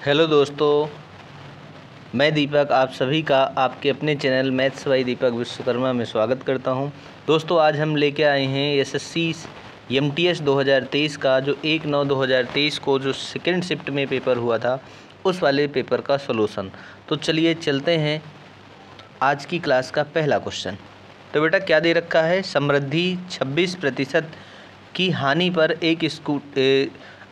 Hello दोस्तों, मैं दीपक आप सभी का आपके अपने चैनल मैथ्स बाय दीपक विश्वकर्मा में स्वागत करता हूं। दोस्तों, आज हम लेके आए हैं एसएससी एमटीएस 2023 का जो 1/9/2023 को जो सेकेंड शिफ्ट में पेपर हुआ था उस वाले पेपर का सॉल्यूशन। तो चलिए चलते हैं आज की क्लास का पहला क्वेश्चन। तो बेटा क्या दे रखा है, समृद्धि 26% की हानि पर एक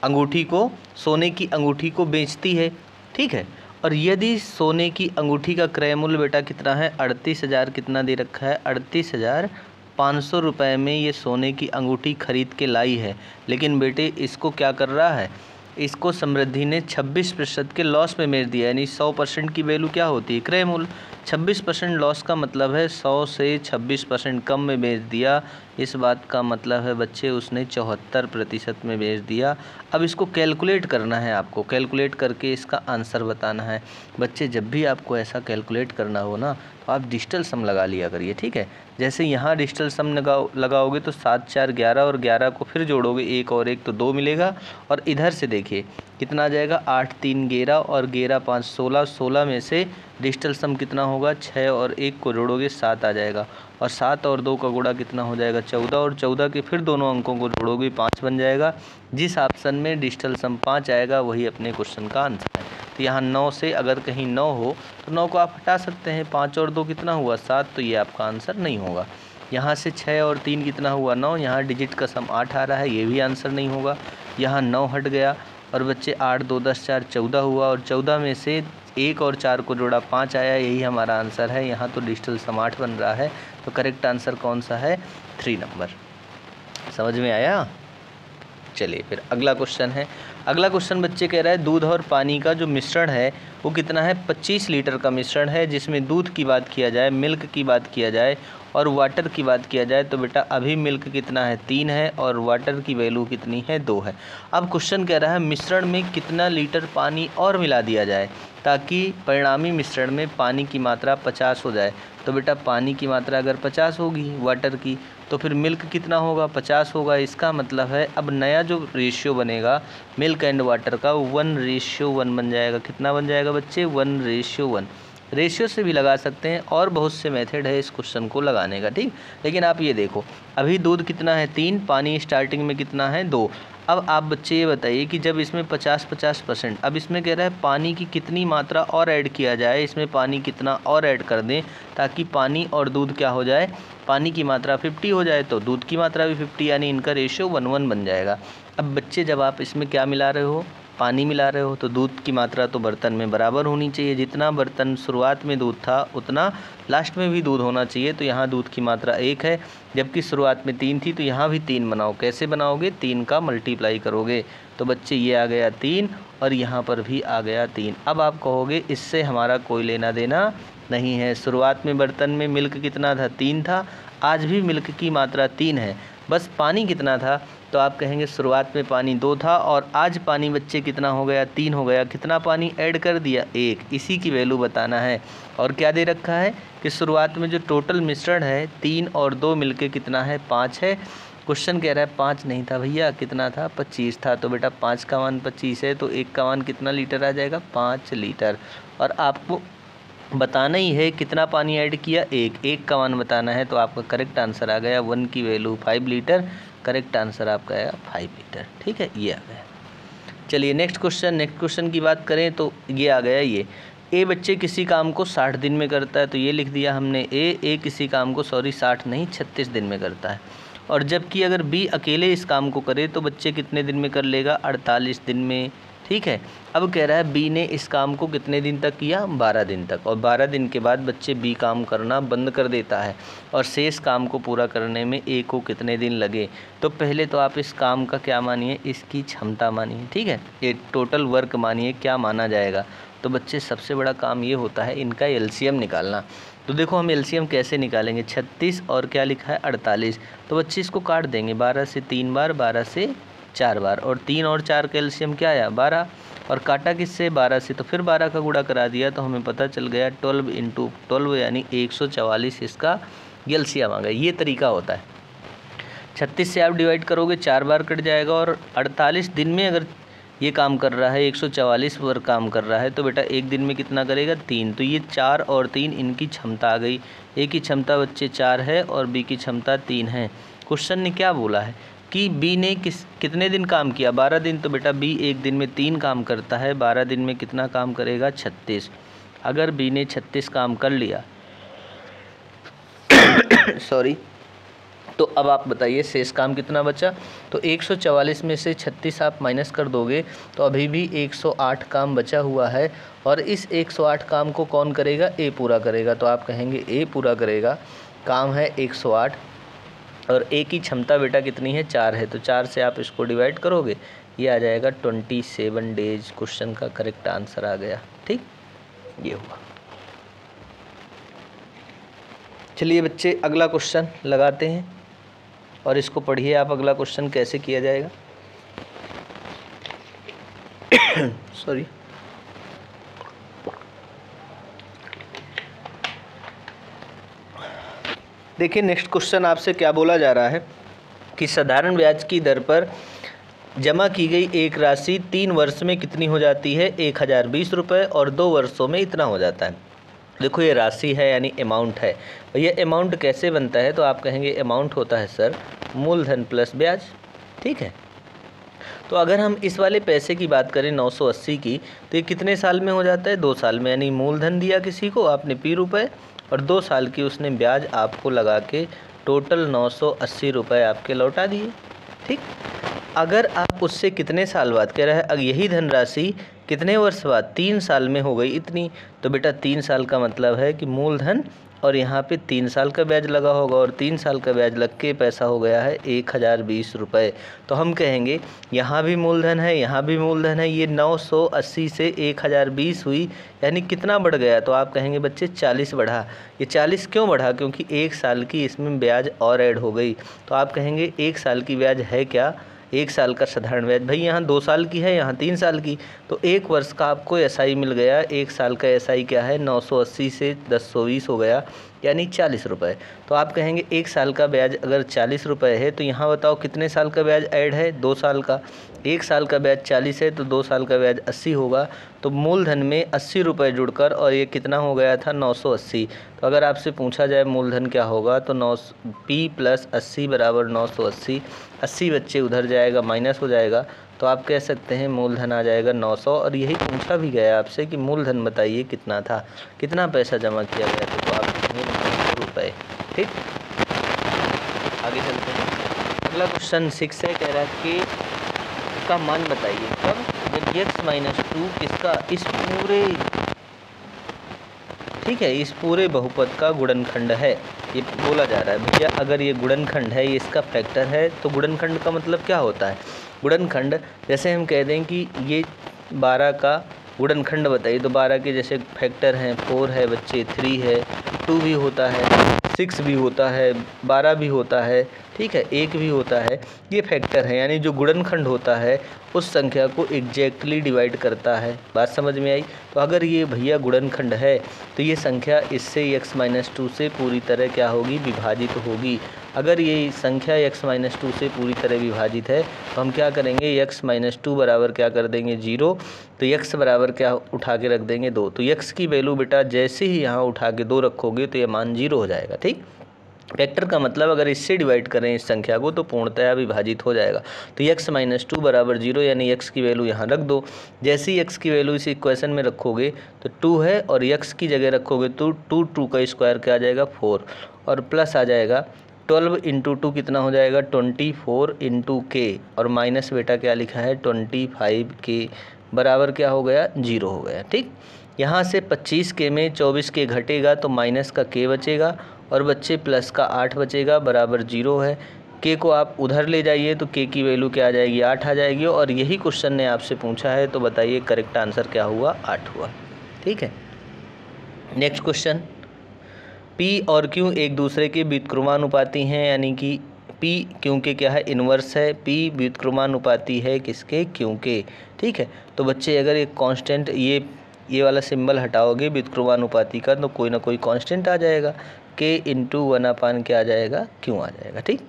अंगूठी को सोने की अंगूठी को बेचती है, ठीक है। और यदि सोने की अंगूठी का क्रय मूल्य बेटा कितना है, 38,000 कितना दे रखा है, 38,500 रुपये में ये सोने की अंगूठी खरीद के लाई है। लेकिन बेटे इसको क्या कर रहा है, इसको समृद्धि ने 26% के लॉस में बेच दिया। यानी 100% की वैल्यू क्या होती है, क्रय मूल्य। 26% लॉस का मतलब है 100 से 26% कम में बेच दिया। इस बात का मतलब है बच्चे उसने 74% में बेच दिया। अब इसको कैलकुलेट करना है, आपको कैलकुलेट करके इसका आंसर बताना है। बच्चे जब भी आपको ऐसा कैलकुलेट करना हो ना तो आप डिजिटल सम लगा लिया करिए, ठीक है। जैसे यहाँ डिजिटल सम लगाओगे तो 7 4 11 और 11 को फिर जोड़ोगे 1 और 1 तो 2 मिलेगा। और इधर से देखिए कितना आ जाएगा, 8 3 11 और 11 5 16, 16 में से डिजिटल सम कितना होगा, 6 और 1 को जोड़ोगे 7 आ जाएगा। और 7 और 2 का गुणा कितना हो जाएगा, 14 और 14 के फिर दोनों अंकों को जोड़ोगे 5 बन जाएगा। जिस ऑप्शन में डिजिटल सम 5 आएगा वही अपने क्वेश्चन का आंसर है। तो यहाँ 9 से अगर कहीं 9 हो तो 9 को आप हटा सकते हैं। 5 और 2 कितना हुआ, 7, तो ये आपका आंसर नहीं होगा। यहाँ से 6 और 3 कितना हुआ, 9, यहाँ डिजिट का सम 8 आ रहा है, ये भी आंसर नहीं होगा। यहाँ 9 हट गया और बच्चे 8 2 10 4 14 हुआ और 14 में से 1 और 4 को जोड़ा 5 आया, यही हमारा आंसर है। यहाँ तो डिजिटल सम 8 बन रहा है, तो करेक्ट आंसर कौन सा है, 3 नंबर। समझ में आया। चलिए फिर अगला क्वेश्चन है। अगला क्वेश्चन बच्चे कह रहा है दूध और पानी का जो मिश्रण है वो कितना है, 25 लीटर का मिश्रण है। जिसमें दूध की बात किया जाए, मिल्क की बात किया जाए और वाटर की बात किया जाए तो बेटा अभी मिल्क कितना है, 3 है और वाटर की वैल्यू कितनी है, 2 है। अब क्वेश्चन कह रहा है मिश्रण में कितना लीटर पानी और मिला दिया जाए ताकि परिणामी मिश्रण में पानी की मात्रा 50 हो जाए। तो बेटा पानी की मात्रा अगर 50 होगी वाटर की तो फिर मिल्क कितना होगा, 50 होगा। इसका मतलब है अब नया जो रेशियो बनेगा मिल्क एंड वाटर का 1:1 बन जाएगा। कितना बन जाएगा बच्चे, 1:1। रेशियो से भी लगा सकते हैं और बहुत से मेथड है इस क्वेश्चन को लगाने का, ठीक। लेकिन आप ये देखो अभी दूध कितना है, 3, पानी स्टार्टिंग में कितना है, 2। अब आप बच्चे ये बताइए कि जब इसमें 50-50%, अब इसमें कह रहा है पानी की कितनी मात्रा और ऐड किया जाए, इसमें पानी कितना और ऐड कर दें ताकि पानी और दूध क्या हो जाए, पानी की मात्रा 50 हो जाए तो दूध की मात्रा भी 50, यानी इनका रेशियो 1:1 बन जाएगा। अब बच्चे जब आप इसमें क्या मिला रहे हो, पानी मिला रहे हो तो दूध की मात्रा तो बर्तन में बराबर होनी चाहिए। जितना बर्तन शुरुआत में दूध था उतना लास्ट में भी दूध होना चाहिए। तो यहाँ दूध की मात्रा 1 है, जबकि शुरुआत में 3 थी, तो यहाँ भी 3 बनाओ। कैसे बनाओगे, 3 का मल्टीप्लाई करोगे तो बच्चे ये आ गया 3 और यहाँ पर भी आ गया 3। अब आप कहोगे इससे हमारा कोई लेना देना नहीं है। शुरुआत में बर्तन में मिल्क कितना था, 3 था, आज भी मिल्क की मात्रा 3 है। बस पानी कितना था, तो आप कहेंगे शुरुआत में पानी 2 था और आज पानी बच्चे कितना हो गया, 3 हो गया। कितना पानी ऐड कर दिया, 1। इसी की वैल्यू बताना है। और क्या दे रखा है कि शुरुआत में जो टोटल मिश्रण है 3 और 2 मिलके कितना है, 5 है। क्वेश्चन कह रहा है 5 नहीं था भैया, कितना था, 25 था। तो बेटा 5 का मान 25 है तो 1 का मान कितना लीटर आ जाएगा, 5 लीटर। और आपको बताना ही है कितना पानी ऐड किया, 1 का मान बताना है। तो आपका करेक्ट आंसर आ गया 1 की वैल्यू 5 लीटर। करेक्ट आंसर आपका आया 5 लीटर, ठीक है, ये आ गया। चलिए नेक्स्ट क्वेश्चन की बात करें तो ये आ गया, ये ए बच्चे किसी काम को 60 दिन में करता है, तो ये लिख दिया हमने ए किसी काम को 60 नहीं 36 दिन में करता है। और जबकि अगर बी अकेले इस काम को करे तो बच्चे कितने दिन में कर लेगा, 48 दिन में, ठीक है। अब कह रहा है बी ने इस काम को कितने दिन तक किया, 12 दिन तक। और 12 दिन के बाद बच्चे बी काम करना बंद कर देता है और शेष काम को पूरा करने में ए को कितने दिन लगे। तो पहले तो आप इस काम का क्या मानिए, इसकी क्षमता मानिए, ठीक है। ये टोटल वर्क मानिए, क्या माना जाएगा। तो बच्चे सबसे बड़ा काम ये होता है इनका एलसीएम निकालना। तो देखो हम एलसीएम कैसे निकालेंगे, 36 और क्या लिखा है 48। तो बच्चे इसको काट देंगे, 12 से 3 बार, 12 से 4 बार, और 3 और 4 का एलसीएम क्या आया, 12। और काटा किससे, 12 से, तो फिर 12 का गुणा करा दिया तो हमें पता चल गया 12 × 12 यानी 144 इसका एलसीएम आ गया। ये तरीका होता है। 36 से आप डिवाइड करोगे 4 बार कट जाएगा और 48 दिन में अगर ये काम कर रहा है 144 पर काम कर रहा है, तो बेटा एक दिन में कितना करेगा 3। तो ये 4 और 3 इनकी क्षमता आ गई। ए की क्षमता बच्चे 4 है और बी की क्षमता 3 है। क्वेश्चन ने क्या बोला है कि बी ने कितने दिन काम किया, 12 दिन। तो बेटा बी एक दिन में 3 काम करता है, 12 दिन में कितना काम करेगा 36। अगर बी ने 36 काम कर लिया सॉरी, तो अब आप बताइए शेष काम कितना बचा। तो 144 में से 36 आप माइनस कर दोगे तो अभी भी 108 काम बचा हुआ है, और इस 108 काम को कौन करेगा, ए पूरा करेगा। तो आप कहेंगे ए पूरा करेगा, काम है 108 और ए की क्षमता बेटा कितनी है 4 है। तो 4 से आप इसको डिवाइड करोगे, ये आ जाएगा 27 डेज। क्वेश्चन का करेक्ट आंसर आ गया। ठीक, ये हुआ। चलिए बच्चे अगला क्वेश्चन लगाते हैं और इसको पढ़िए आप, अगला क्वेश्चन कैसे किया जाएगा। सॉरी, देखिए नेक्स्ट क्वेश्चन आपसे क्या बोला जा रहा है कि साधारण ब्याज की दर पर जमा की गई एक राशि 3 वर्ष में कितनी हो जाती है, 1020 रुपये, और 2 वर्षों में इतना हो जाता है। देखो ये राशि है यानी अमाउंट है। ये अमाउंट कैसे बनता है, तो आप कहेंगे अमाउंट होता है सर मूलधन प्लस ब्याज। ठीक है, तो अगर हम इस वाले पैसे की बात करें 980 की, तो ये कितने साल में हो जाता है, 2 साल में। यानी मूलधन दिया किसी को आपने P रुपये और 2 साल की उसने ब्याज आपको लगा के टोटल 980 रुपये आपके लौटा दिए। ठीक, अगर आप उससे कितने साल बाद कह रहा है, अगर यही धनराशि कितने वर्ष बाद 3 साल में हो गई इतनी, तो बेटा 3 साल का मतलब है कि मूलधन और यहाँ पे 3 साल का ब्याज लगा होगा, और 3 साल का ब्याज लग के पैसा हो गया है 1020 रुपये। तो हम कहेंगे यहाँ भी मूलधन है, यहाँ भी मूलधन है, ये 980 से 1020 हुई, यानी कितना बढ़ गया। तो आप कहेंगे बच्चे 40 बढ़ा। ये 40 क्यों बढ़ा, क्योंकि 1 साल की इसमें ब्याज और ऐड हो गई। तो आप कहेंगे 1 साल की ब्याज है क्या, 1 साल का साधारण ब्याज। भाई यहाँ 2 साल की है, यहाँ 3 साल की, तो 1 वर्ष का आपको एसआई मिल गया। 1 साल का एसआई क्या है, 980 से 1020 हो गया, यानी 40 रुपये। तो आप कहेंगे 1 साल का ब्याज अगर 40 रुपये है, तो यहाँ बताओ कितने साल का ब्याज ऐड है, 2 साल का। 1 साल का ब्याज 40 है तो 2 साल का ब्याज 80 होगा। तो मूलधन में 80 रुपये जुड़कर, और ये कितना हो गया था 980। तो अगर आपसे पूछा जाए मूलधन क्या होगा, तो P + 80 = 980। 80 बच्चे उधर जाएगा, माइनस हो जाएगा, तो आप कह सकते हैं मूलधन आ जाएगा 900। और यही पूछा भी गया आपसे कि मूलधन बताइए कितना था, कितना पैसा जमा किया गया था, तो आप कहेंगे 900 रुपये। ठीक, आगे चलते हैं। अगला क्वेश्चन 6 है, कह रहा है कि का मान बताइए कब, जब x - 2 किसका, इस पूरे, ठीक है, इस पूरे बहुपद का गुणनखंड है। ये बोला जा रहा है भैया अगर ये गुणनखंड है, ये इसका फैक्टर है, तो गुणनखंड का मतलब क्या होता है। गुणनखंड जैसे हम कह दें कि ये 12 का गुणनखंड बताइए, तो 12 के जैसे फैक्टर हैं 4 है बच्चे, 3 है, 2 भी होता है, 6 भी होता है, 12 भी होता है, ठीक है, 1 भी होता है। ये फैक्टर है, यानी जो गुणनखंड होता है उस संख्या को एग्जैक्टली डिवाइड करता है। बात समझ में आई। तो अगर ये भैया गुणनखंड है तो ये संख्या इससे x - 2 से पूरी तरह क्या होगी, विभाजित होगी। अगर ये संख्या x - 2 से पूरी तरह विभाजित है तो हम क्या करेंगे, x - 2 बराबर क्या कर देंगे 0, तो x बराबर क्या उठा के रख देंगे 2। तो x की वैल्यू बेटा जैसे ही यहाँ उठा के 2 रखोगे तो ये मान 0 हो जाएगा। ठीक, फैक्टर का मतलब अगर इससे डिवाइड करें इस संख्या को तो पूर्णतया विभाजित हो जाएगा। तो x - 2 = 0, यानी x की वैल्यू यहाँ रख दो। जैसे ही x की वैल्यू इस इक्वेशन में रखोगे तो 2 है, और x की जगह रखोगे तो 2 का स्क्वायर क्या आ जाएगा 4, और प्लस आ जाएगा 12 × 2 कितना हो जाएगा 24 × k, और माइनस बेटा क्या लिखा है 25k बराबर क्या हो गया 0 हो गया। ठीक, यहाँ से 25k में 24k घटेगा तो माइनस का k बचेगा, और बच्चे प्लस का 8 बचेगा बराबर 0 है। k को आप उधर ले जाइए तो k की वैल्यू क्या आ जाएगी 8 आ जाएगी, और यही क्वेश्चन ने आपसे पूछा है, तो बताइए करेक्ट आंसर क्या हुआ 8 हुआ। ठीक है, नेक्स्ट क्वेश्चन, P और Q एक दूसरे के व्युत्क्रमानुपाती हैं, यानी कि P Q के क्या है इन्वर्स है, P व्युत्क्रमानुपाती है किसके Q के। ठीक है, तो बच्चे अगर एक कांस्टेंट ये वाला सिंबल हटाओगे व्युत्क्रमानुपाती का तो कोई ना कोई कांस्टेंट आ जाएगा, k × 1/, क्या आ जाएगा Q आ जाएगा। ठीक,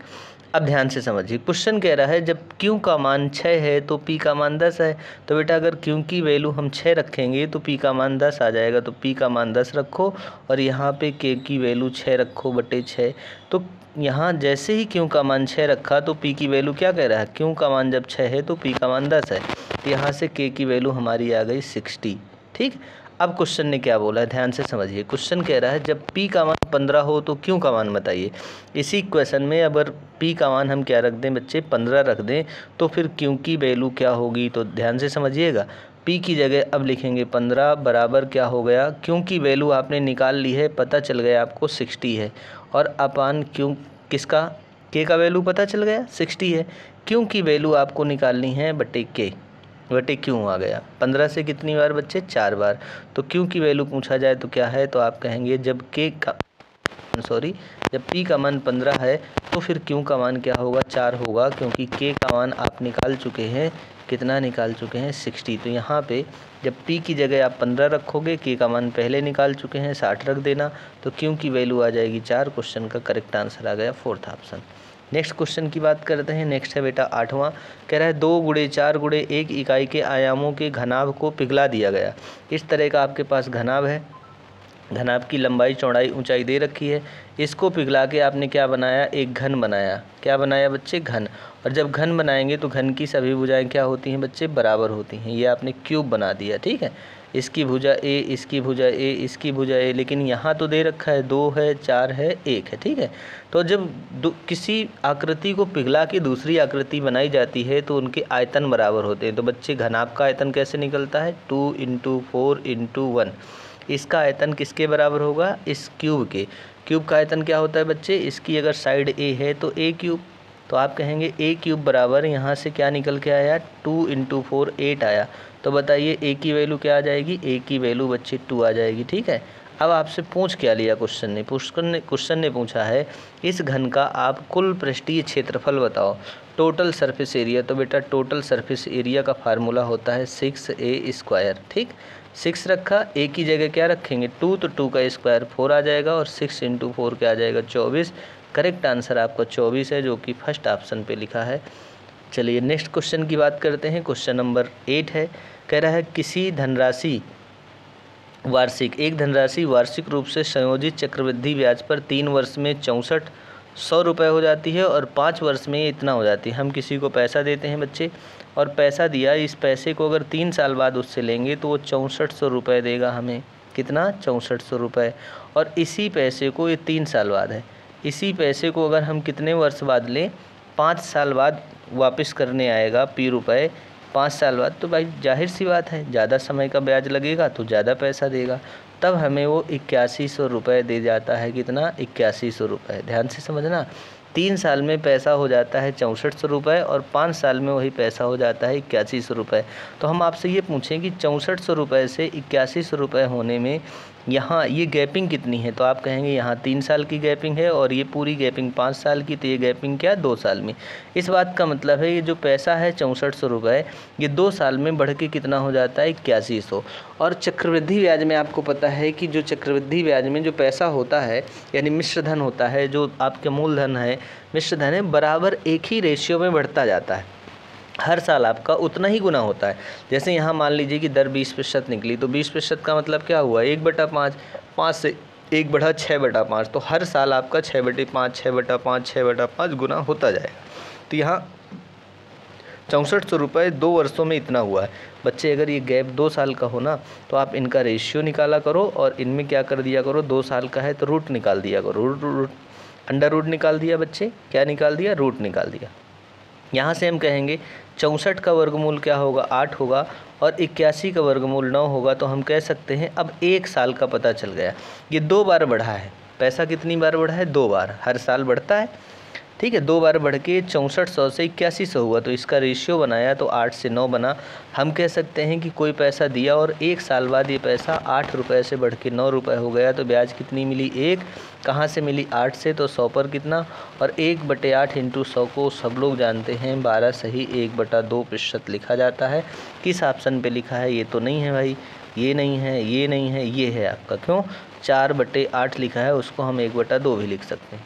अब ध्यान से समझिए, क्वेश्चन कह रहा है जब Q का मान 6 है तो P का मान 10 है। तो बेटा अगर Q की वैल्यू हम 6 रखेंगे तो P का मान 10 आ जाएगा। तो P का मान 10 रखो और यहाँ पे K की वैल्यू 6 रखो बटे 6। तो यहाँ जैसे ही Q का मान 6 रखा तो P की वैल्यू क्या कह रहा है, Q का मान जब 6 है तो P का मान 10 है। तो यहाँ से K की वैल्यू हमारी आ गई 60। ठीक, अब क्वेश्चन ने क्या बोला है, ध्यान से समझिए। क्वेश्चन कह रहा है जब P का मान 15 हो तो Q का मान बताइए। इसी क्वेश्चन में अगर P का मान हम क्या रख दें बच्चे, 15 रख दें, तो फिर Q की वैल्यू क्या होगी। तो ध्यान से समझिएगा, P की जगह अब लिखेंगे 15 बराबर क्या हो गया, Q की वैल्यू आपने निकाल ली है, पता चल गया आपको 60 है, और अपान Q किसका, K का वैल्यू पता चल गया 60 है। Q की वैल्यू आपको निकालनी है बटे K, बटे Q आ गया। 15 से कितनी बार बच्चे, 4 बार। तो Q की वैल्यू पूछा जाए तो क्या है, तो आप कहेंगे जब जब P का मान 15 है तो फिर Q का मान क्या होगा, 4 होगा, क्योंकि K का मान आप निकाल चुके हैं, कितना निकाल चुके हैं, 60। तो यहाँ पे जब P की जगह आप 15 रखोगे, K का मान पहले निकाल चुके हैं, 60 रख देना, तो Q की वैल्यू आ जाएगी 4। क्वेश्चन का करेक्ट आंसर आ गया 4th ऑप्शन। नेक्स्ट क्वेश्चन की बात करते हैं। नेक्स्ट है बेटा 8वां, कह रहा है 2 × 4 × 1 इकाई के आयामों के घनाभ को पिघला दिया गया। इस तरह का आपके पास घनाभ है, घनाभ की लंबाई चौड़ाई ऊंचाई दे रखी है, इसको पिघला के आपने क्या बनाया, एक घन बनाया। क्या बनाया बच्चे, घन। और जब घन बनाएंगे तो घन की सभी भुजाएं क्या होती हैं बच्चे, बराबर होती हैं। ये आपने क्यूब बना दिया, ठीक है। इसकी भुजा A, इसकी भुजा A, इसकी भुजा A, लेकिन यहाँ तो दे रखा है 2 है, 4 है, 1 है, ठीक है। तो जब किसी आकृति को पिघला के दूसरी आकृति बनाई जाती है तो उनके आयतन बराबर होते हैं। तो बच्चे घनाभ का आयतन कैसे निकलता है, 2 × 4 × 1। इसका आयतन किसके बराबर होगा, इस क्यूब के। क्यूब का आयतन क्या होता है बच्चे, इसकी अगर साइड A है तो A क्यूब। तो आप कहेंगे A क्यूब बराबर, यहाँ से क्या निकल के आया, 2 × 4 8 आया। तो बताइए A की वैल्यू क्या आ जाएगी, A की वैल्यू बच्चे 2 आ जाएगी, ठीक है। अब आपसे पूछ क्या लिया क्वेश्चन ने पूछा है इस घन का आप कुल पृष्ठीय क्षेत्रफल बताओ, टोटल सरफेस एरिया। तो बेटा टोटल सरफेस एरिया का फार्मूला होता है 6a², ठीक। 6 रखा, A की जगह क्या रखेंगे 2, तो 2 का स्क्वायर 4 आ जाएगा, और 6 × 4 क्या आ जाएगा 24। करेक्ट आंसर आपका 24 है, जो कि फर्स्ट ऑप्शन पे लिखा है। चलिए नेक्स्ट क्वेश्चन की बात करते हैं। क्वेश्चन नंबर 8 है, कह रहा है किसी धनराशि एक धनराशि वार्षिक रूप से संयोजित चक्रवृद्धि ब्याज पर 3 वर्ष में 6400 रुपये हो जाती है और 5 वर्ष में इतना हो जाती है। हम किसी को पैसा देते हैं बच्चे, और पैसा दिया, इस पैसे को अगर 3 साल बाद उससे लेंगे तो वो 6400 रुपये देगा हमें। कितना, 6400 रुपये। और इसी पैसे को, ये 3 साल बाद है, इसी पैसे को अगर हम कितने वर्ष बाद लें, 5 साल बाद वापस करने आएगा P रुपये 5 साल बाद। तो भाई जाहिर सी बात है, ज़्यादा समय का ब्याज लगेगा तो ज़्यादा पैसा देगा। तब हमें वो 8100 रुपये दे जाता है। कितना, 8100 रुपये। ध्यान से समझना, 3 साल में पैसा हो जाता है 6400 रुपये, और 5 साल में वही पैसा हो जाता है 8100 रुपये। तो हम आपसे ये पूछें कि 6400 रुपये से 8100 रुपये होने में यहाँ ये गैपिंग कितनी है, तो आप कहेंगे यहाँ 3 साल की गैपिंग है, और ये पूरी गैपिंग 5 साल की, तो ये गैपिंग क्या, 2 साल में। इस बात का मतलब है ये जो पैसा है 6400 रुपये, ये 2 साल में बढ़ के कितना हो जाता है 8100। और चक्रवृद्धि ब्याज में आपको पता है कि जो चक्रवृद्धि ब्याज में जो पैसा होता है, यानी मिश्र धन होता है, जो आपके मूलधन है, मिश्र धन है, बराबर एक ही रेशियो में बढ़ता जाता है। हर साल आपका उतना ही गुना होता है। जैसे यहाँ मान लीजिए कि दर 20% निकली, तो 20% का मतलब क्या हुआ, 1/5, 5 से 1 बढ़ा 6/5, तो हर साल आपका 6/5, 6/5, 6/5 गुना होता जाएगा। तो यहाँ 6400 रुपये 2 वर्षों में इतना हुआ है। बच्चे अगर ये गैप 2 साल का हो ना, तो आप इनका रेशियो निकाला करो, और इनमें क्या कर दिया करो, 2 साल का है तो रूट निकाल दिया करो। रूट अंडर रूट निकाल दिया बच्चे, क्या निकाल दिया, रूट निकाल दिया। यहाँ से हम कहेंगे 64 का वर्गमूल क्या होगा, 8 होगा, और 81 का वर्गमूल 9 होगा। तो हम कह सकते हैं अब 1 साल का पता चल गया। ये 2 बार बढ़ा है, पैसा कितनी बार बढ़ा है, 2 बार, हर साल बढ़ता है, ठीक है। 2 बार बढ़ के 6400 से 8100 हुआ, तो इसका रेशियो बनाया तो 8 से 9 बना। हम कह सकते हैं कि कोई पैसा दिया और 1 साल बाद ये पैसा 8 रुपये से बढ़ के 9 रुपये हो गया, तो ब्याज कितनी मिली, 1। कहाँ से मिली, 8 से, तो 100 पर कितना, और 1/8 × 100 को सब लोग जानते हैं 12 सही 1/2% लिखा जाता है। किस ऑप्शन पे लिखा है, ये तो नहीं है भाई, ये नहीं है, ये नहीं है, ये है आपका। क्यों, 4/8 लिखा है, उसको हम 1/2 भी लिख सकते हैं,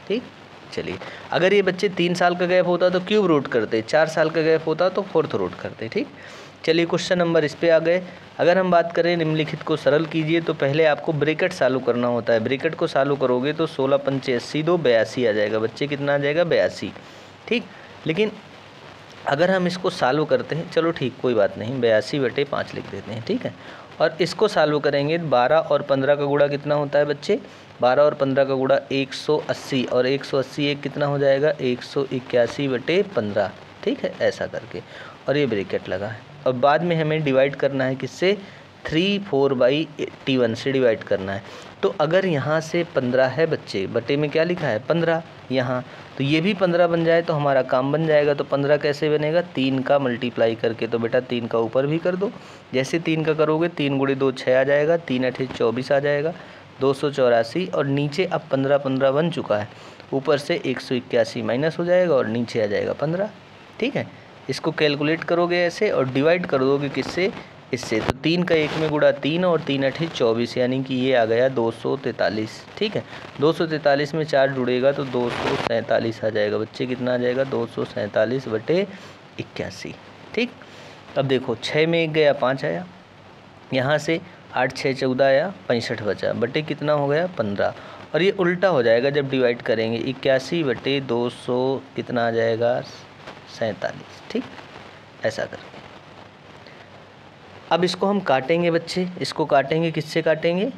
ठीक। चलिए, अगर ये बच्चे 3 साल का गैप होता तो क्यूब रूट करते, 4 साल का गैप होता तो फोर्थ रूट करते। ठीक, चलिए क्वेश्चन नंबर इस पे आ गए। अगर हम बात करें निम्नलिखित को सरल कीजिए, तो पहले आपको ब्रैकेट चालू करना होता है। ब्रैकेट को चालू करोगे तो 16 पंचे 80 2 82 आ जाएगा। बच्चे कितना आ जाएगा? 82। ठीक, लेकिन अगर हम इसको सॉल्व करते हैं, चलो ठीक कोई बात नहीं, 82/5 लिख देते हैं। ठीक है, और इसको सॉल्व करेंगे 12 और 15 का गुणा कितना होता है बच्चे? 12 और 15 का गुणा 180, और 180 एक कितना हो जाएगा? 181/15। ठीक है, ऐसा करके, और ये ब्रैकेट लगा है। और बाद में हमें डिवाइड करना है किससे? 3/4/81 से डिवाइड करना है। तो अगर यहाँ से 15 है बच्चे, बटे में क्या लिखा है? 15 यहाँ, तो ये भी 15 बन जाए तो हमारा काम बन जाएगा। तो 15 कैसे बनेगा? 3 का मल्टीप्लाई करके। तो बेटा 3 का ऊपर भी कर दो, जैसे 3 का करोगे 3 × 2 6 आ जाएगा, 3 8 24 आ जाएगा, 284। और नीचे अब 15 15 बन चुका है, ऊपर से 181 माइनस हो जाएगा और नीचे आ जाएगा 15। ठीक है, इसको कैलकुलेट करोगे ऐसे और डिवाइड कर दोगे किससे? इससे। तो 3 का 1 में गुणा 3 और 3 8 24, यानी कि ये आ गया 243। ठीक है, 243 में 4 जुड़ेगा तो 247 आ जाएगा। बच्चे कितना आ जाएगा? 247/81। ठीक, अब देखो 6 में 1 गया 5 आया, यहाँ से 8 6 14 आया, 65 बचा, बटे कितना हो गया? 15। और ये उल्टा हो जाएगा जब डिवाइड करेंगे, 81/200 कितना आ जाएगा? 47। ठीक, ऐसा करके अब इसको हम काटेंगे बच्चे। इसको काटेंगे, किससे काटेंगे?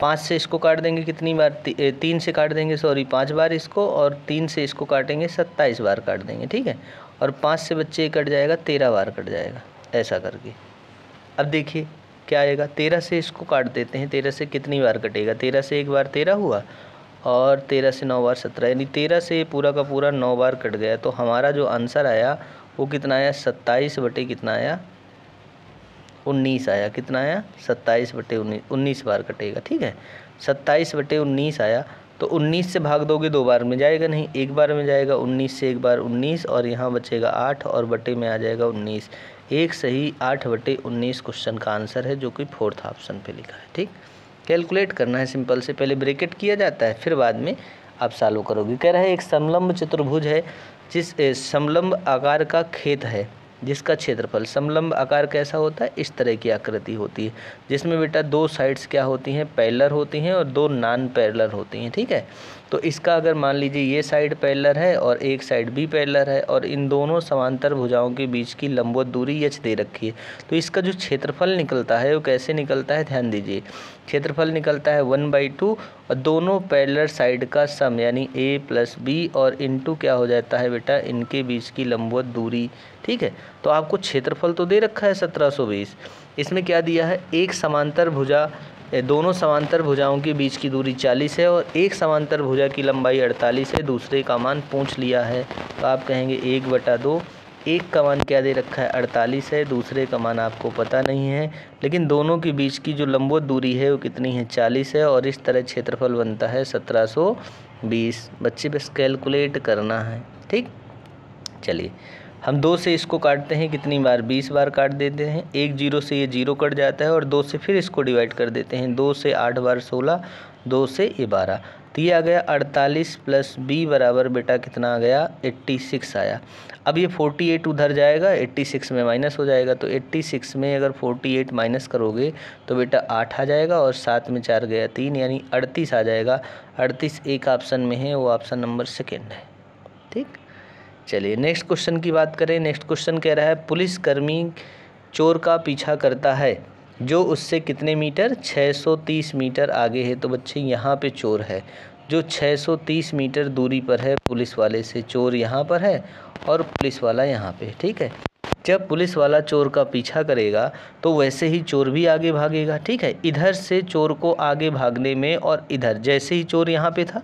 5 से इसको काट देंगे कितनी बार? 3 से काट देंगे, सॉरी 5 बार इसको, और 3 से इसको काटेंगे 27 बार काट देंगे। ठीक है, और 5 से बच्चे कट जाएगा 13 बार कट जाएगा, ऐसा करके। अब देखिए क्या आएगा? 13 से इसको काट देते हैं, 13 से कितनी बार कटेगा? 13 से एक बार 13 हुआ, और 13 से 9 बार 17, यानी 13 से पूरा का पूरा 9 बार कट गया। तो हमारा जो आंसर आया वो कितना आया? 27 बटे कितना आया? 19 आया। कितना आया? 27/19, 19 बार कटेगा। ठीक है, 27/19 आया। तो 19 से भाग दोगे 2 बार में जाएगा नहीं, एक बार में जाएगा। 19 से एक बार 19, और यहाँ बचेगा 8, और बटे में आ जाएगा 19। एक सही 8/19 क्वेश्चन का आंसर है, जो कि 4th ऑप्शन पे लिखा है। ठीक, कैलकुलेट करना है सिंपल से, पहले ब्रैकेट किया जाता है, फिर बाद में आप सॉल्व करोगे। कह रहा है एक समलंब चतुर्भुज है, जिस समलंब आकार का खेत है, जिसका क्षेत्रफल, समलंब आकार कैसा होता है? इस तरह की आकृति होती है, जिसमें बेटा 2 साइड्स क्या होती हैं? पैरेलल होती हैं, और 2 नॉन पैरेलल होती हैं। ठीक है, तो इसका अगर मान लीजिए ये साइड पैरेलल है और एक साइड भी पैरेलल है, और इन दोनों समांतर भुजाओं के बीच की लंबवत दूरी h दे रखी है, तो इसका जो क्षेत्रफल निकलता है वो कैसे निकलता है? ध्यान दीजिए, क्षेत्रफल निकलता है 1/2, और दोनों पैरेलल साइड का सम, यानी a + b, और इनटू क्या हो जाता है बेटा? इनके बीच की लंबवत दूरी। ठीक है, तो आपको क्षेत्रफल तो दे रखा है 1720, इसमें क्या दिया है? एक समांतर भुजा, दोनों समांतर भुजाओं के बीच की दूरी 40 है, और एक समांतर भुजा की लंबाई 48 है। दूसरे का मान पूछ लिया है, तो आप कहेंगे 1/2। एक का मान क्या दे रखा है? 48 है, दूसरे का मान आपको पता नहीं है, लेकिन दोनों के बीच की जो लंबवत दूरी है वो कितनी है? 40 है, और इस तरह क्षेत्रफल बनता है 1720। बच्चे बस कैलकुलेट करना है। ठीक, चलिए हम 2 से इसको काटते हैं, कितनी बार? 20 बार काट देते हैं। 1 0 से ये 0 कट जाता है, और 2 से फिर इसको डिवाइड कर देते हैं। 2 से 8 बार 16, 2 से ये 12, तो ये आ गया 48 + b बराबर बेटा कितना आ गया? 86 आया। अब ये 48 उधर जाएगा, 86 में माइनस हो जाएगा, तो 86 में अगर 48 माइनस करोगे तो बेटा 8 आ जाएगा, और 7 में 4 गया 3, यानी 38 आ जाएगा। 38 एक ऑप्शन में है, वो ऑप्शन नंबर 2 है। ठीक, चलिए नेक्स्ट क्वेश्चन की बात करें। नेक्स्ट क्वेश्चन कह रहा है पुलिसकर्मी चोर का पीछा करता है, जो उससे कितने मीटर? 630 मीटर आगे है। तो बच्चे यहाँ पे चोर है जो 630 मीटर दूरी पर है पुलिस वाले से। चोर यहाँ पर है और पुलिस वाला यहाँ पे। ठीक है, जब पुलिस वाला चोर का पीछा करेगा तो वैसे ही चोर भी आगे भागेगा। ठीक है, इधर से चोर को आगे भागने में, और इधर जैसे ही चोर यहाँ पे था,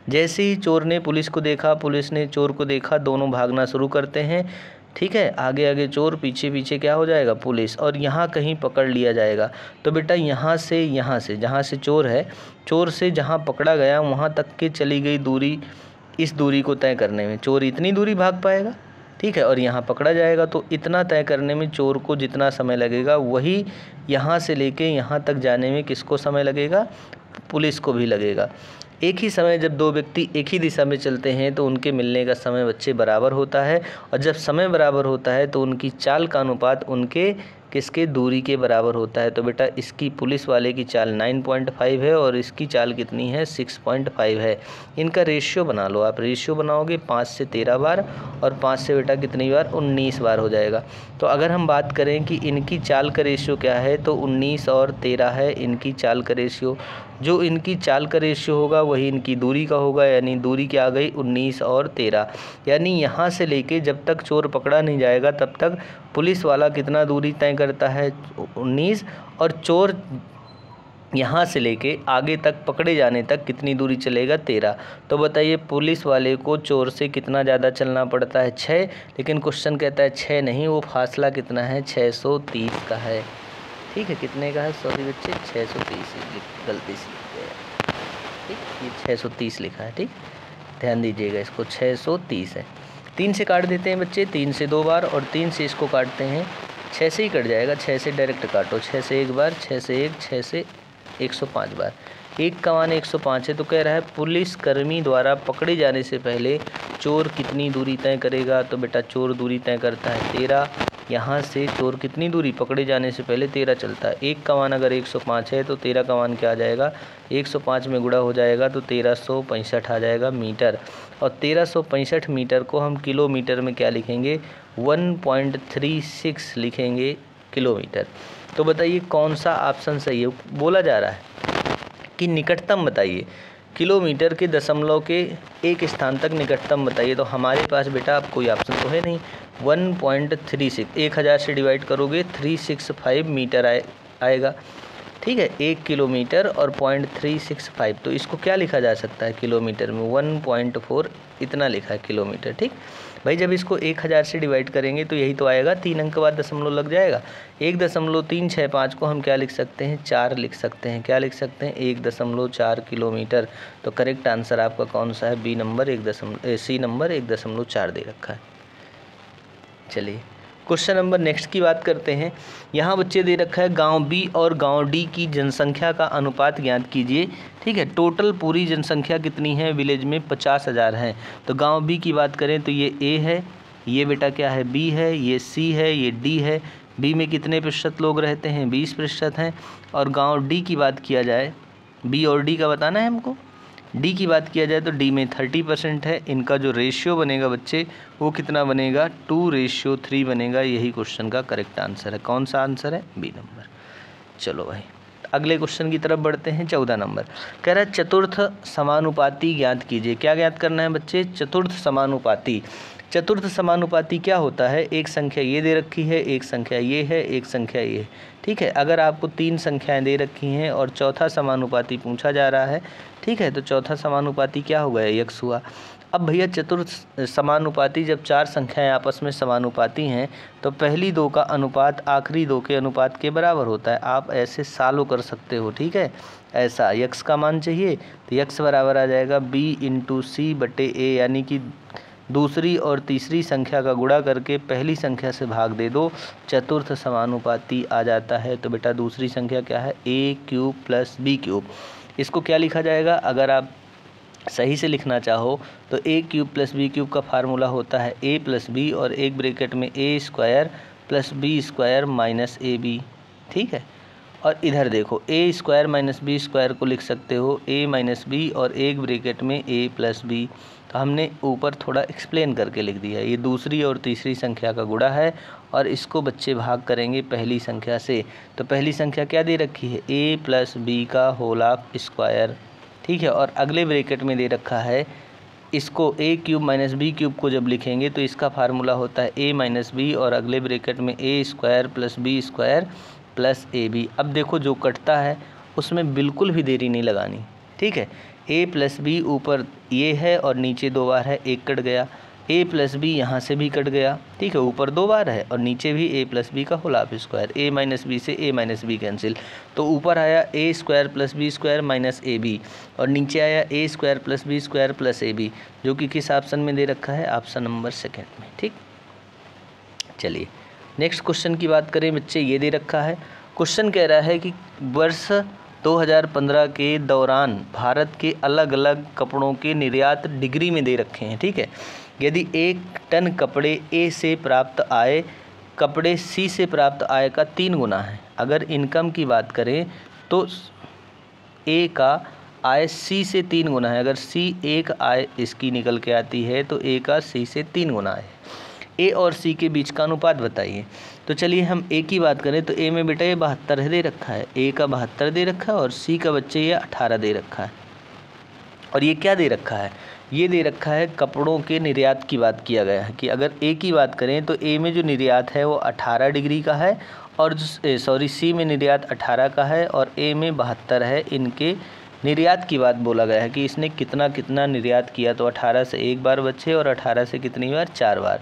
जैसे ही चोर ने पुलिस को देखा, पुलिस ने चोर को देखा, दोनों भागना शुरू करते हैं। ठीक है, आगे आगे चोर, पीछे पीछे क्या हो जाएगा? पुलिस, और यहाँ कहीं पकड़ लिया जाएगा। तो बेटा यहाँ से जहाँ से चोर है, चोर से जहाँ पकड़ा गया वहाँ तक के चली गई दूरी, इस दूरी को तय करने में चोर इतनी दूरी भाग पाएगा। ठीक है, और यहाँ पकड़ा जाएगा, तो इतना तय करने में चोर को जितना समय लगेगा, वही यहाँ से लेके यहाँ तक जाने में किसको समय लगेगा? पुलिस को भी लगेगा। एक ही समय जब दो व्यक्ति एक ही दिशा में चलते हैं तो उनके मिलने का समय बच्चे बराबर होता है, और जब समय बराबर होता है तो उनकी चाल का अनुपात उनके किसके दूरी के बराबर होता है। तो बेटा इसकी पुलिस वाले की चाल 9.5 है और इसकी चाल कितनी है 6.5 है। इनका रेशियो बना लो आप, रेशियो बनाओगे 5 से 13 बार और 5 से बेटा कितनी बार 19 बार हो जाएगा। तो अगर हम बात करें कि इनकी चाल का रेशियो क्या है तो 19 और 13 है इनकी चाल का रेशियो। जो इनकी चाल का रेशियो होगा वही इनकी दूरी का होगा, यानी दूरी क्या आ गई 19 और 13। यानी यहाँ से लेके जब तक चोर पकड़ा नहीं जाएगा तब तक पुलिस वाला कितना दूरी तय करता है 19, और चोर यहाँ से लेके आगे तक पकड़े जाने तक कितनी दूरी चलेगा 13। तो बताइए पुलिस वाले को चोर से कितना ज़्यादा चलना पड़ता है 6, लेकिन क्वेश्चन कहता है 6 नहीं, वो फासला कितना है 630 का है। ठीक है, कितने का है, सॉरी बच्चे 630 गलती से गया, ठीक, ये 630 लिखा है। ठीक, ध्यान दीजिएगा, इसको 630 है। 3 से काट देते हैं बच्चे, 3 से 2 बार और 3 से इसको काटते हैं, 6 से ही कट जाएगा, 6 से डायरेक्ट काटो, 6 से 1 बार, 6 से 1, 6 से 105 बार। 1 का मान 105 है। तो कह रहा है पुलिसकर्मी द्वारा पकड़े जाने से पहले चोर कितनी दूरी तय करेगा। तो बेटा चोर दूरी तय करता है 13। यहाँ से चोर कितनी दूरी पकड़े जाने से पहले 13 चलता है। 1 का मान अगर 105 है तो 13 का मान क्या आ जाएगा, 105 में गुणा हो जाएगा तो 1365 आ जाएगा मीटर। और 1365 मीटर को हम किलोमीटर में क्या लिखेंगे, 1.36 लिखेंगे किलोमीटर। तो बताइए कौन सा ऑप्शन सही है। बोला जा रहा है कि निकटतम बताइए, किलोमीटर के दशमलव के एक स्थान तक निकटतम बताइए। तो हमारे पास बेटा अब कोई ऑप्शन तो है नहीं। 1.36 1000 से डिवाइड करोगे 365 मीटर आएगा। ठीक है, 1 किलोमीटर और 0.365, तो इसको क्या लिखा जा सकता है किलोमीटर में, 1.4 इतना लिखा है किलोमीटर। ठीक भाई, जब इसको 1000 से डिवाइड करेंगे तो यही तो आएगा, 3 अंक के बाद दशमलव लग जाएगा। 1.365 को हम क्या लिख सकते हैं, 4 लिख सकते हैं। क्या लिख सकते हैं, 1.4 किलोमीटर। तो करेक्ट आंसर आपका कौन सा है, बी नंबर सी नंबर 1.4 दे रखा है। चलिए क्वेश्चन नंबर नेक्स्ट की बात करते हैं। यहाँ बच्चे दे रखा है गांव बी और गांव डी की जनसंख्या का अनुपात ज्ञात कीजिए। ठीक है, टोटल पूरी जनसंख्या कितनी है विलेज में, 50,000 है। तो गांव बी की बात करें तो ये ए है, ये बेटा क्या है बी है, ये सी है, ये डी है। बी में कितने प्रतिशत लोग रहते हैं, 20% हैं। और गाँव डी की बात किया जाए, बी और डी का बताना है हमको। डी की बात किया जाए तो डी में 30% है। इनका जो रेशियो बनेगा बच्चे वो कितना बनेगा, 2:3 बनेगा। यही क्वेश्चन का करेक्ट आंसर है। कौन सा आंसर है, बी नंबर। चलो भाई अगले क्वेश्चन की तरफ बढ़ते हैं। 14 नंबर कह रहा है चतुर्थ समानुपाती ज्ञात कीजिए। क्या ज्ञात करना है बच्चे, चतुर्थ समानुपाती। चतुर्थ समानुपाती क्या होता है, एक संख्या ये दे रखी है, एक संख्या ये है, एक संख्या ये। ठीक है, अगर आपको 3 संख्याएं दे रखी हैं और चौथा समानुपाती पूछा जा रहा है, ठीक है, तो चौथा समानुपाती क्या होगा, यक्स हुआ। अब भैया चतुर्थ समानुपाती जब 4 संख्याएं आपस में समानुपाती हैं तो पहली 2 का अनुपात आखिरी 2 के अनुपात के बराबर होता है। आप ऐसे सालों कर सकते हो। ठीक है, ऐसा यक्स का मान चाहिए तो यक्स बराबर आ जाएगा B/C/A, यानी कि दूसरी और तीसरी संख्या का गुणा करके पहली संख्या से भाग दे दो, चतुर्थ समानुपाती आ जाता है। तो बेटा दूसरी संख्या क्या है, A³ + B³। इसको क्या लिखा जाएगा, अगर आप सही से लिखना चाहो तो A³ + B³ का फार्मूला होता है A + B और एक ब्रैकेट में A² + B² - AB। ठीक है, और इधर देखो A² - B² को लिख सकते हो A - B और एक ब्रैकेट में A + B। तो हमने ऊपर थोड़ा एक्सप्लेन करके लिख दिया। ये दूसरी और तीसरी संख्या का गुणा है और इसको बच्चे भाग करेंगे पहली संख्या से। तो पहली संख्या क्या दे रखी है, A + B²। ठीक है, और अगले ब्रैकेट में दे रखा है इसको A³ - B³ को जब लिखेंगे तो इसका फार्मूला होता है A - B और अगले ब्रैकेट में A² + B² + AB। अब देखो जो कटता है उसमें बिल्कुल भी देरी नहीं लगानी। ठीक है, A + B ऊपर ये है और नीचे 2 बार है, एक कट गया। A + B यहाँ से भी कट गया। ठीक है, ऊपर 2 बार है और नीचे भी A + B² A - B से A - B कैंसिल। तो ऊपर आया A² + B² - AB और नीचे आया A² + B² + AB, जो कि किस ऑप्शन में दे रखा है, ऑप्शन नंबर 2 में। ठीक, चलिए नेक्स्ट क्वेश्चन की बात करें बच्चे। ये दे रखा है, क्वेश्चन कह रहा है कि वर्ष 2015 के दौरान भारत के अलग अलग कपड़ों के निर्यात डिग्री में दे रखे हैं। ठीक है, यदि 1 टन कपड़े ए से प्राप्त आय कपड़े सी से प्राप्त आय का 3 गुना है। अगर इनकम की बात करें तो ए का आय सी से 3 गुना है। अगर सी एक आय इसकी निकल के आती है तो ए का सी से 3 गुना है। ए और सी के बीच का अनुपात बताइए। तो चलिए हम ए की बात करें तो ए में बेटा ये 72 दे रखा है, ए का 72 दे रखा है और सी का बच्चे ये 18 दे रखा है। और ये क्या दे रखा है, ये दे रखा है कपड़ों के निर्यात की बात किया गया है कि अगर ए की बात करें तो ए में जो निर्यात है वो 18 डिग्री का है और सी में निर्यात 18 का है और ए में 72 है। इनके निर्यात की बात बोला गया है कि इसने कितना कितना निर्यात किया, तो 18 से एक बार बच्चे और 18 से कितनी बार, 4 बार।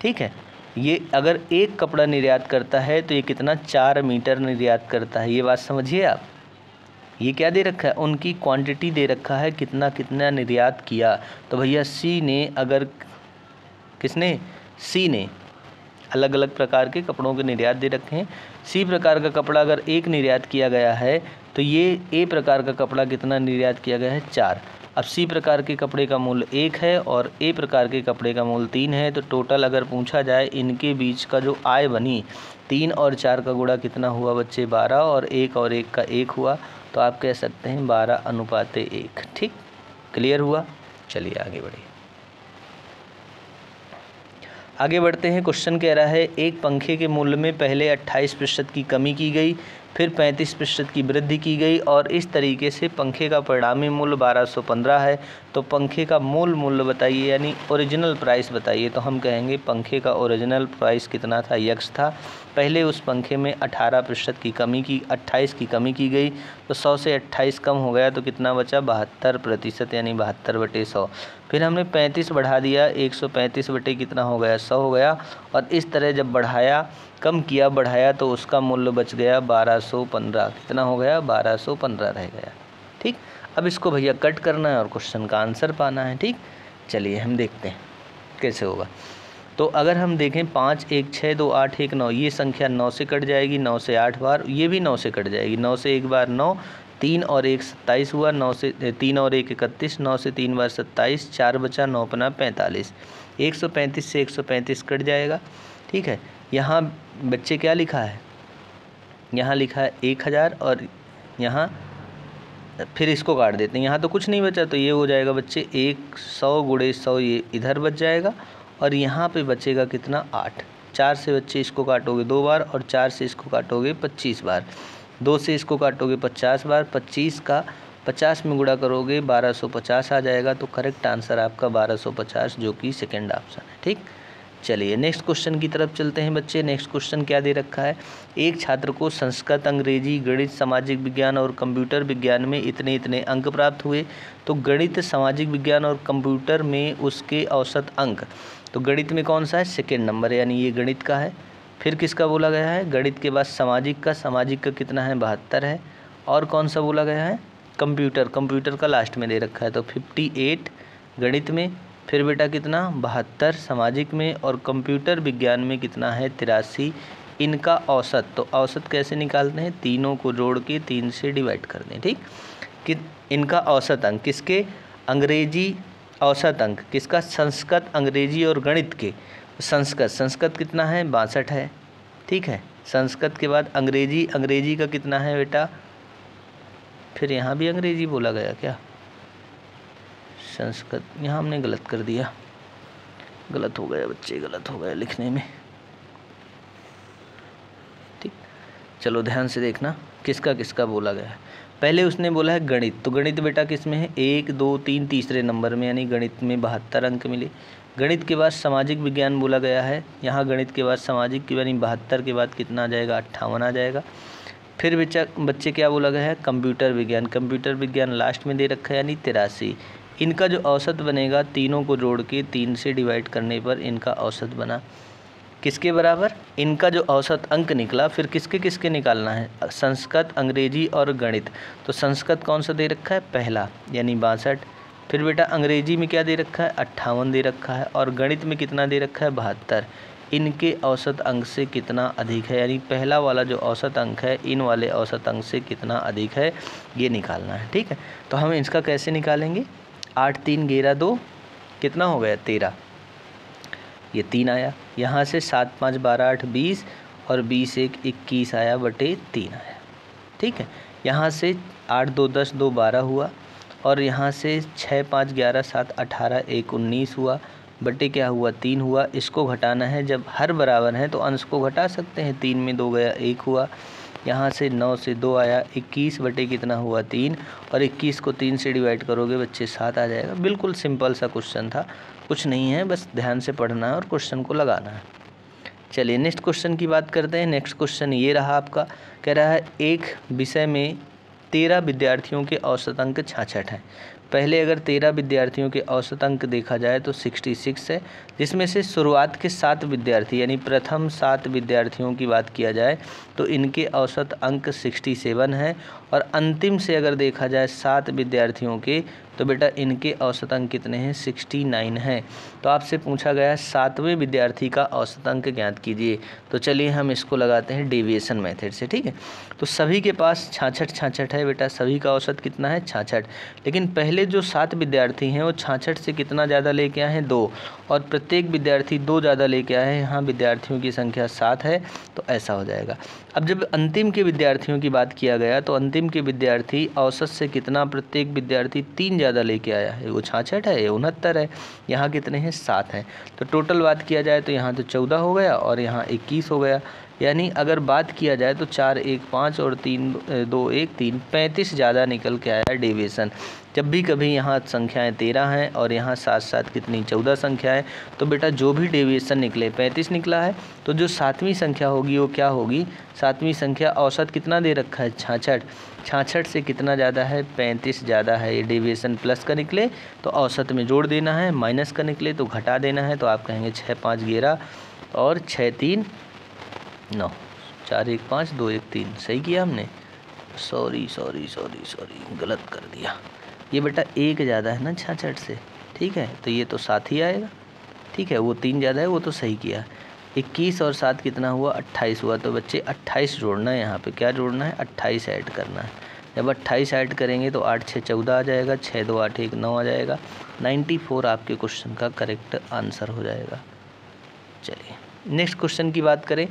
ठीक है, ये अगर एक कपड़ा निर्यात करता है तो ये कितना, 4 मीटर निर्यात करता है। ये बात समझिए आप। ये क्या दे रखा है, उनकी क्वांटिटी दे रखा है कितना कितना निर्यात किया। तो भैया सी ने अगर किसने, सी ने अलग अलग प्रकार के कपड़ों के निर्यात दे रखे हैं। सी प्रकार का कपड़ा अगर एक निर्यात किया गया है तो ये ए प्रकार का कपड़ा कितना निर्यात किया गया है, 4। अब सी प्रकार के कपड़े का मूल्य 1 है और ए प्रकार के कपड़े का मूल्य 3 है। तो टोटल अगर पूछा जाए इनके बीच का जो आय बनी, 3 और 4 का गुणा कितना हुआ बच्चे, 12 और 1 और 1 का 1 हुआ। तो आप कह सकते हैं 12:1। ठीक, क्लियर हुआ। चलिए आगे बढ़िए। आगे बढ़ते हैं। क्वेश्चन कह रहा है एक पंखे के मूल्य में पहले 28% की कमी की गई, फिर 35% की वृद्धि की गई और इस तरीके से पंखे का परिणामी मूल्य 1215 है। तो पंखे का मूल मूल्य बताइए, यानी ओरिजिनल प्राइस बताइए। तो हम कहेंगे पंखे का ओरिजिनल प्राइस कितना था, यक्स था। पहले उस पंखे में 18% की कमी की 28 की कमी की गई, तो 100 से 28 कम हो गया तो कितना बचा, 72%, यानी 72/100। फिर हमने 35 बढ़ा दिया, 135 बटे कितना हो गया, 100 हो गया। और इस तरह जब बढ़ाया, कम किया, बढ़ाया तो उसका मूल्य बच गया 1215। कितना हो गया, 1215 रह गया। ठीक, अब इसको भैया कट करना है और क्वेश्चन का आंसर पाना है। ठीक, चलिए हम देखते हैं कैसे होगा। तो अगर हम देखें 5, 1, 6, 2, 8, 1, 9, ये संख्या 9 से कट जाएगी, 9 से 8 बार, ये भी 9 से कट जाएगी। 9 से एक बार 9, 3 और 1 27 हुआ, 9 से 3 और 1 31, 9 से 3 बार 27, 4 बचा, 9 पना 45। 135 से 135 कट जाएगा। ठीक है, यहाँ बच्चे क्या लिखा है, यहाँ लिखा है 1000 और यहाँ फिर इसको काट देते हैं। यहाँ तो कुछ नहीं बचा तो ये हो जाएगा बच्चे 100 गुणे 100, ये इधर बच जाएगा और यहाँ पे बचेगा कितना, 8। 4 से बच्चे इसको काटोगे 2 बार और 4 से इसको काटोगे 25 बार। 2 से इसको काटोगे 50 बार, 25 का 50 में गुणा करोगे 1250 आ जाएगा। तो करेक्ट आंसर आपका 1250, जो कि सेकेंड ऑप्शन है। ठीक, चलिए नेक्स्ट क्वेश्चन की तरफ चलते हैं बच्चे। नेक्स्ट क्वेश्चन क्या दे रखा है, एक छात्र को संस्कृत, अंग्रेजी, गणित, सामाजिक विज्ञान और कंप्यूटर विज्ञान में इतने इतने अंक प्राप्त हुए। तो गणित, सामाजिक विज्ञान और कंप्यूटर में उसके औसत अंक, तो गणित में कौन सा है, सेकेंड नंबर, यानी ये गणित का है। फिर किसका बोला गया है, गणित के बाद सामाजिक का, सामाजिक का कितना है, 72 है। और कौन सा बोला गया है, कंप्यूटर, कंप्यूटर का लास्ट में दे रखा है तो 58 गणित में। फिर बेटा कितना, 72 सामाजिक में और कंप्यूटर विज्ञान में कितना है, 83। इनका औसत, तो औसत कैसे निकालते हैं, तीनों को जोड़ के 3 से डिवाइड कर दें। ठीक, कि इनका औसत अंक किसके, अंग्रेजी औसत अंक किसका, संस्कृत, अंग्रेजी और गणित के। संस्कृत, संस्कृत कितना है, 62 है। ठीक है, संस्कृत के बाद अंग्रेजी, अंग्रेजी का कितना है बेटा, फिर यहाँ भी अंग्रेजी बोला गया क्या, संस्कृत, यहाँ हमने गलत कर दिया, गलत हो गया बच्चे, गलत हो गया लिखने में। ठीक, चलो ध्यान से देखना किसका किसका बोला गया है। पहले उसने बोला है गणित, तो गणित बेटा किस में है, 1, 2, 3 तीसरे नंबर में, यानी गणित में 72 अंक मिले। गणित के बाद सामाजिक विज्ञान बोला गया है, यहाँ गणित के बाद सामाजिक के यानी 72 के बाद कितना आ जाएगा, 58 आ जाएगा। फिर बच्चे क्या बोला गया है, कंप्यूटर विज्ञान, कंप्यूटर विज्ञान लास्ट में दे रखा है यानी 83। इनका जो औसत बनेगा, तीनों को जोड़ के 3 से डिवाइड करने पर इनका औसत बना किसके बराबर, इनका जो औसत अंक निकला। फिर किसके किसके निकालना है, संस्कृत, अंग्रेजी और गणित। तो संस्कृत कौन सा दे रखा है, पहला, यानी 62। फिर बेटा अंग्रेजी में क्या दे रखा है, 58 दे रखा है और गणित में कितना दे रखा है, 72। इनके औसत अंक से कितना अधिक है, यानी पहला वाला जो औसत अंक है इन वाले औसत अंक से कितना अधिक है ये निकालना है। ठीक है, तो हम इसका कैसे निकालेंगे, 8 3 11 2 कितना हो गया 13, ये 3 आया। यहाँ से 7 5 12 8 20 और 20 1 21 आया बटे 3 आया। ठीक है, यहाँ से 8 2 10 2 12 हुआ और यहाँ से 6 5 11 7 18 1 19 हुआ बटे क्या हुआ 3 हुआ। इसको घटाना है, जब हर बराबर हैं तो अंश को घटा सकते हैं, 3 में 2 गया 1 हुआ। यहाँ से 9 से 2 आया, 21 बटे कितना हुआ 3 और 21 को 3 से डिवाइड करोगे बच्चे 7 आ जाएगा। बिल्कुल सिंपल सा क्वेश्चन था, कुछ नहीं है, बस ध्यान से पढ़ना है और क्वेश्चन को लगाना है। चलिए नेक्स्ट क्वेश्चन की बात करते हैं। नेक्स्ट क्वेश्चन ये रहा आपका, कह रहा है एक विषय में 13 विद्यार्थियों के औसत अंक 66 हैं। पहले अगर 13 विद्यार्थियों के औसत अंक देखा जाए तो 66 है, जिसमें से शुरुआत के 7 विद्यार्थी यानी प्रथम 7 विद्यार्थियों की बात किया जाए तो इनके औसत अंक 67 है और अंतिम से अगर देखा जाए 7 विद्यार्थियों के तो बेटा इनके औसत अंक कितने हैं 69 हैं। तो आपसे पूछा गया 7वें विद्यार्थी का औसत अंक ज्ञात कीजिए। तो चलिए हम इसको लगाते हैं डेविएशन मेथड से। ठीक है, तो सभी के पास 66 है बेटा, सभी का औसत कितना है 66, लेकिन पहले जो 7 विद्यार्थी हैं वो 66 से कितना ज़्यादा लेके आए हैं 2 और प्रत्येक विद्यार्थी 2 ज़्यादा लेके आए हैं। यहाँ विद्यार्थियों की संख्या 7 है तो ऐसा हो जाएगा। अब जब अंतिम के विद्यार्थियों की बात किया गया तो अंतिम के विद्यार्थी औसत से कितना प्रत्येक विद्यार्थी 3 ज़्यादा लेके आया है, वो 66 है, ये 69 है, यहाँ कितने हैं 7 हैं। तो टोटल बात किया जाए तो यहाँ तो 14 हो गया और यहाँ 21 हो गया, यानी अगर बात किया जाए तो 4 1 5 और 3 2 1 3 35 ज़्यादा निकल के आया डेविएशन। जब भी कभी यहाँ संख्याएं 13 हैं और यहाँ साथ साथ कितनी 14 संख्याएं, तो बेटा जो भी डेविएशन निकले 35 निकला है तो जो 7वीं संख्या होगी वो क्या होगी, 7वीं संख्या औसत कितना दे रखा है 66, 66 से कितना ज़्यादा है 35 ज़्यादा है। ये डेविएशन प्लस का निकले तो औसत में जोड़ देना है, माइनस का निकले तो घटा देना है। तो आप कहेंगे 6 5 11 और 6 3 9 4 1 5 2 1 3, सही किया हमने, सॉरी गलत कर दिया। ये बेटा 1 ज़्यादा है ना 66 से, ठीक है, तो ये तो 7 ही आएगा। ठीक है, वो 3 ज़्यादा है, वो तो सही किया। 21 और 7 कितना हुआ 28 हुआ, तो बच्चे 28 जोड़ना है, यहाँ पे क्या जोड़ना है 28 ऐड करना है। जब 28 ऐड करेंगे तो 8 6 14 आ जाएगा, 6 2 8 1 9 आ जाएगा, 94 आपके क्वेश्चन का करेक्ट आंसर हो जाएगा। चलिए नेक्स्ट क्वेश्चन की बात करें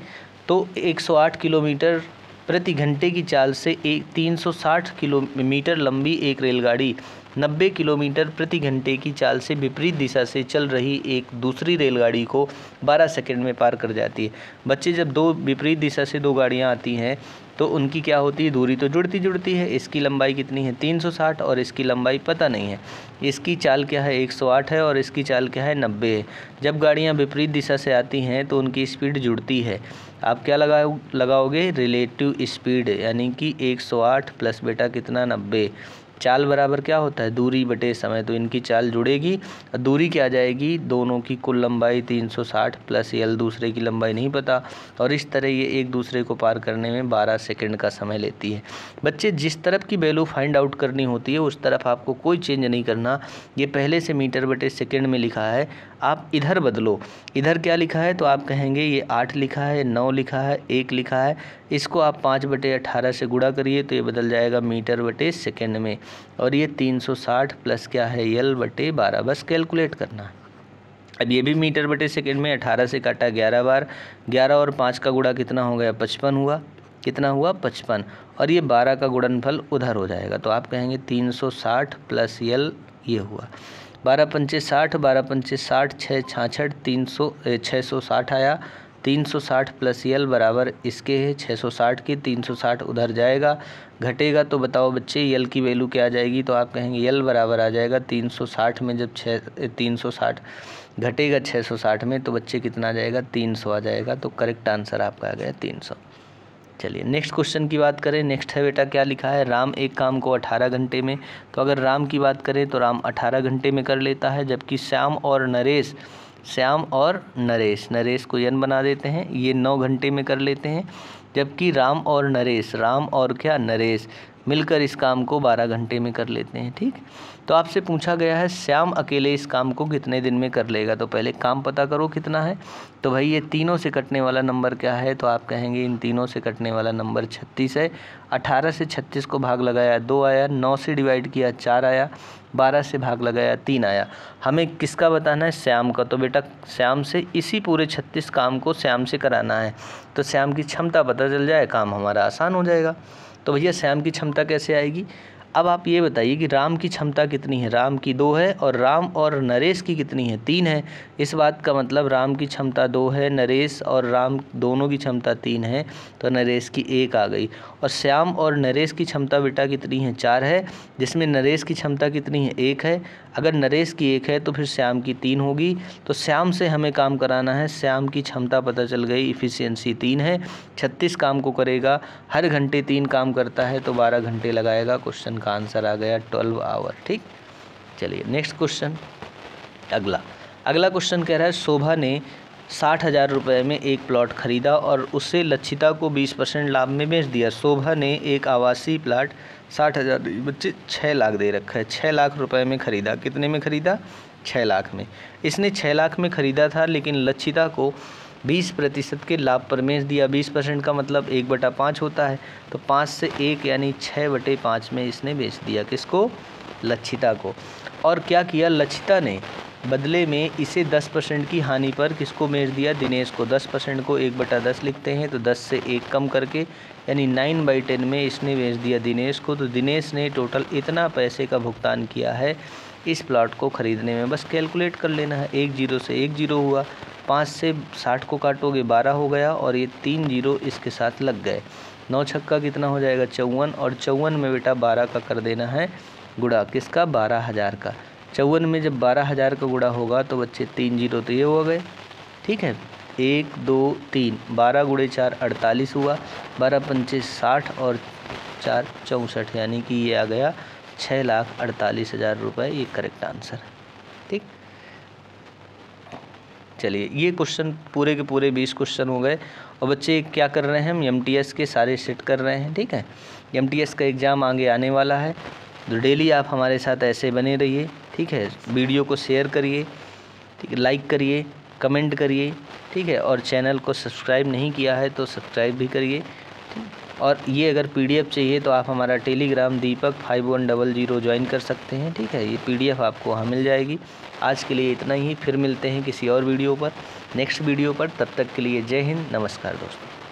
तो 108 किलोमीटर प्रति घंटे की चाल से 360 किलोमीटर लंबी एक रेलगाड़ी 90 किलोमीटर प्रति घंटे की चाल से विपरीत दिशा से चल रही एक दूसरी रेलगाड़ी को 12 सेकंड में पार कर जाती है। बच्चे जब दो विपरीत दिशा से दो गाड़ियां आती हैं तो उनकी क्या होती है, दूरी तो जुड़ती है। इसकी लंबाई कितनी है 360 और इसकी लंबाई पता नहीं है। इसकी चाल क्या है 108 है और इसकी चाल क्या है 90 है। जब गाड़ियां विपरीत दिशा से आती हैं तो उनकी स्पीड जुड़ती है। आप क्या लगाओगे रिलेटिव स्पीड, यानी कि 108 प्लस बेटा कितना 90। चाल बराबर क्या होता है दूरी बटे समय, तो इनकी चाल जुड़ेगी और दूरी क्या आ जाएगी, दोनों की कुल लंबाई 360 प्लस एल, दूसरे की लंबाई नहीं पता, और इस तरह ये एक दूसरे को पार करने में 12 सेकंड का समय लेती है। बच्चे जिस तरफ की वैल्यू फाइंड आउट करनी होती है उस तरफ आपको कोई चेंज नहीं करना। ये पहले से मीटर बटे सेकेंड में लिखा है, आप इधर बदलो। इधर क्या लिखा है तो आप कहेंगे ये 8 लिखा है, 9 लिखा है, 1 लिखा है, इसको आप 5/18 से गुणा करिए तो ये बदल जाएगा मीटर बटे सेकेंड में, और ये 360 प्लस क्या है एल बटे 12, बस कैलकुलेट करना है। अब ये भी मीटर बटे सेकेंड में 18 से काटा 11 बार, 11 और 5 का गुणा कितना हो गया 55 हुआ, कितना हुआ 55, और ये 12 का गुणनफल उधर हो जाएगा तो आप कहेंगे 360 प्लस एल, ये हुआ 12 पंचे 60, 12 पंचे 60, 6 66, 660 आया। 360 प्लस एल बराबर इसके है 660 के, 360 उधर जाएगा, घटेगा तो बताओ बच्चे एल की वैल्यू क्या आ जाएगी, तो आप कहेंगे एल बराबर आ जाएगा 360 में, जब 360 घटेगा 660 में तो बच्चे कितना आ जाएगा 300 आ जाएगा। तो करेक्ट आंसर आपका आ गया 300। चलिए नेक्स्ट क्वेश्चन की बात करें। नेक्स्ट है बेटा क्या लिखा है, राम एक काम को 18 घंटे में, तो अगर राम की बात करें तो राम 18 घंटे में कर लेता है, जबकि श्याम और नरेश को यन बना देते हैं, ये 9 घंटे में कर लेते हैं। जबकि राम और नरेश मिलकर इस काम को 12 घंटे में कर लेते हैं। ठीक, तो आपसे पूछा गया है श्याम अकेले इस काम को कितने दिन में कर लेगा। तो पहले काम पता करो कितना है। तो भाई ये तीनों से कटने वाला नंबर क्या है, तो आप कहेंगे इन तीनों से कटने वाला नंबर 36 है। 18 से 36 को भाग लगाया 2 आया, 9 से डिवाइड किया 4 आया, 12 से भाग लगाया 3 आया। हमें किसका बताना है, श्याम का। तो बेटा श्याम से इसी पूरे 36 काम को श्याम से कराना है, तो श्याम की क्षमता पता चल जाए, काम हमारा आसान हो जाएगा। तो भैया श्याम की क्षमता कैसे आएगी। अब आप ये बताइए कि राम की क्षमता कितनी है। राम की 2 है और राम और नरेश की कितनी है, 3 है। इस बात का मतलब राम की क्षमता 2 है, नरेश और राम दोनों की क्षमता 3 है, तो नरेश की 1 आ गई। और श्याम और नरेश की क्षमता बेटा कितनी है, 4 है, जिसमें नरेश की क्षमता कितनी है, 1 है। अगर नरेश की 1 है तो फिर श्याम की 3 होगी। तो श्याम से हमें काम कराना है, श्याम की क्षमता पता चल गई, इफ़िशियंसी 3 है, 36 काम को करेगा, हर घंटे 3 काम करता है तो 12 घंटे लगाएगा। क्वेश्चन का आंसर आ गया 12 आवर। ठीक, चलिए नेक्स्ट क्वेश्चन। अगला क्वेश्चन कह रहा है शोभा ने 60,000 रुपये में एक प्लॉट खरीदा और उसे लक्षिता को 20% लाभ में बेच दिया। शोभा ने एक आवासीय प्लॉट 60,000 बच्चे 6 लाख दे रखा है, 6 लाख रुपए में ख़रीदा। कितने में ख़रीदा, 6 लाख में। इसने 6 लाख में ख़रीदा था, लेकिन लक्षिता को 20% के लाभ पर बेच दिया। 20% का मतलब 1/5 होता है, तो 5 से 1 यानी 6/5 में इसने बेच दिया। किसको, लक्षिता को। और क्या किया, लक्षिता ने बदले में इसे 10% की हानि पर किसको बेच दिया, दिनेश को। 10% को 1/10 लिखते हैं, तो 10 से 1 कम करके यानी 9/10 में इसने बेच दिया दिनेश को। तो दिनेश ने टोटल इतना पैसे का भुगतान किया है इस प्लॉट को ख़रीदने में। बस कैलकुलेट कर लेना है, 1 0 से 1 0 हुआ, 5 से 60 को काटोगे 12 हो गया, और ये 3 0 इसके साथ लग गए। 9 छक्का कितना हो जाएगा, 54, और 54 में बेटा 12 का कर देना है गुणा, किसका, 12,000 का। 54 में जब 12,000 का गुणा होगा तो बच्चे 3 0 तो ये हो गए। ठीक है, 1 2 3, 12 गुणे 4 48 हुआ, 12 पंचे 60 और 4 64, यानी कि ये आ गया 6,48,000 रुपये, ये करेक्ट आंसर है। ठीक, चलिए ये क्वेश्चन पूरे के पूरे 20 क्वेश्चन हो गए। और बच्चे क्या कर रहे हैं, हम MTS के सारे सेट कर रहे हैं। ठीक है, MTS का एग्ज़ाम आगे आने वाला है, तो डेली आप हमारे साथ ऐसे बने रहिए। ठीक है, वीडियो को शेयर करिए, ठीक है, लाइक करिए, कमेंट करिए। ठीक है, और चैनल को सब्सक्राइब नहीं किया है तो सब्सक्राइब भी करिए। और ये अगर PDF चाहिए तो आप हमारा टेलीग्राम दीपक 5100 ज्वाइन कर सकते हैं। ठीक है, ये PDF आपको वहाँ मिल जाएगी। आज के लिए इतना ही, फिर मिलते हैं किसी और वीडियो पर, नेक्स्ट वीडियो पर। तब तक के लिए जय हिंद, नमस्कार दोस्तों।